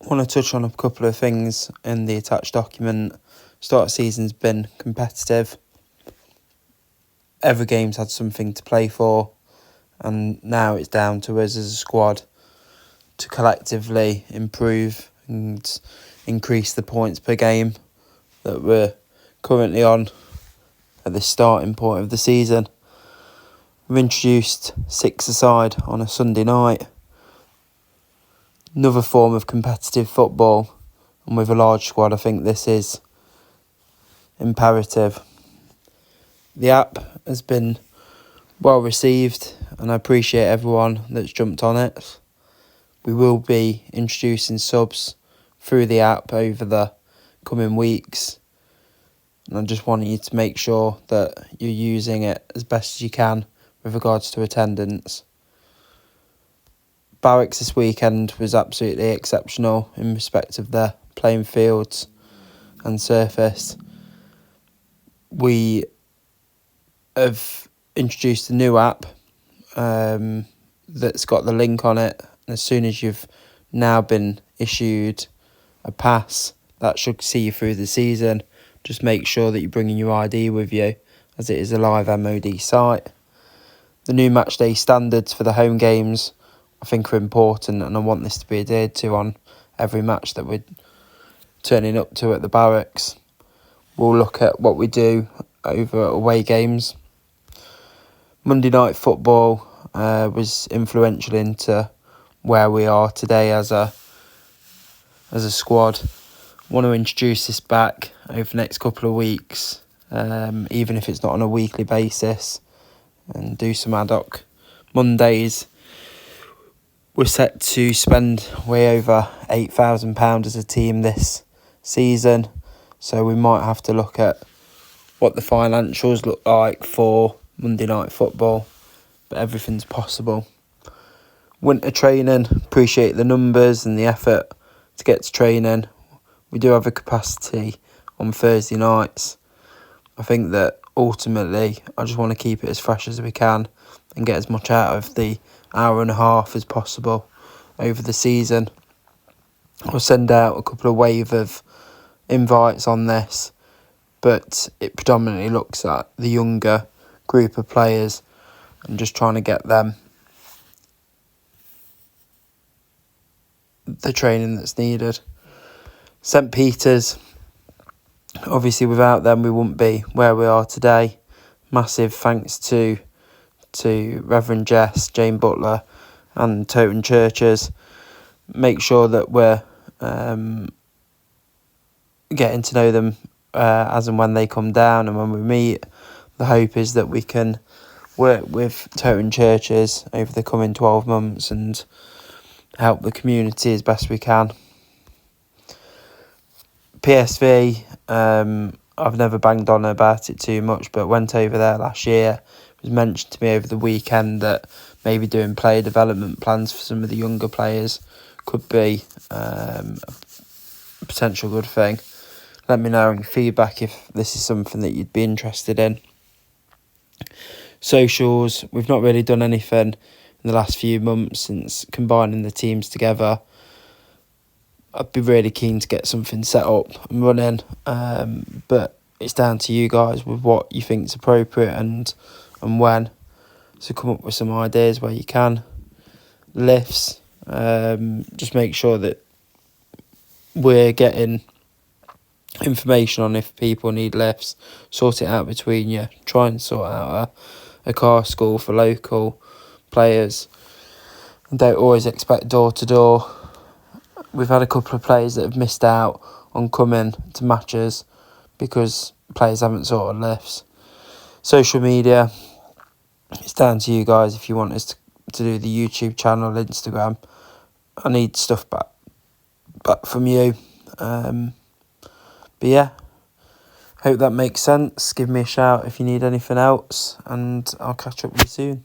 want to touch on a couple of things in the attached document. Start of season's been competitive. Every game's had something to play for, and now it's down to us as a squad to collectively improve and increase the points per game that we're currently on at the starting point of the season. We've introduced 6-a-side on a Sunday night. Another form of competitive football, and with a large squad I think this is imperative. The app has been well received and I appreciate everyone that's jumped on it. We will be introducing subs through the app over the coming weeks, and I just want you to make sure that you're using it as best as you can with regards to attendance. Barracks this weekend was absolutely exceptional in respect of the playing fields and surface. We have introduced a new app that's got the link on it. As soon as you've now been issued a pass, that should see you through the season. Just make sure that you're bringing your ID with you, as it is a live MOD site. The new matchday standards for the home games I think are important, and I want this to be adhered to on every match that we're turning up to at the Barracks. We'll look at what we do over away games. Monday night football was influential into where we are today as a squad. I want to introduce this back over the next couple of weeks, even if it's not on a weekly basis, and do some ad hoc Mondays. We're set to spend way over £8,000 as a team this season, so we might have to look at what the financials look like for Monday night football, but everything's possible. Winter training, appreciate the numbers and the effort to get to training. We do have a capacity on Thursday nights. I think that ultimately I just want to keep it as fresh as we can and get as much out of the hour and a half as possible over the season. I'll send out a couple of wave of invites on this, but it predominantly looks at the younger group of players and just trying to get them the training that's needed. St Peter's, obviously without them we wouldn't be where we are today. Massive thanks to Reverend Jess, Jane Butler and Toton Churches. Make sure that we're getting to know them as and when they come down and when we meet. The hope is that we can work with Toton Churches over the coming 12 months and help the community as best we can. PSV, I've never banged on about it too much, but went over there last year. It was mentioned to me over the weekend that maybe doing player development plans for some of the younger players could be a potential good thing. Let me know in feedback if this is something that you'd be interested in. Socials, we've not really done anything in the last few months since combining the teams together. I'd be really keen to get something set up and running, but it's down to you guys with what you think is appropriate and when. So come up with some ideas where you can. Lifts, just make sure that we're getting information on if people need lifts. Sort it out between you. Try and sort out a car school for local players. And don't always expect door to door. We've had a couple of players that have missed out on coming to matches because players haven't sorted lifts. Social media, it's down to you guys if you want us to do the YouTube channel, Instagram. I need stuff back from you. But yeah, hope that makes sense. Give me a shout if you need anything else, and I'll catch up with you soon.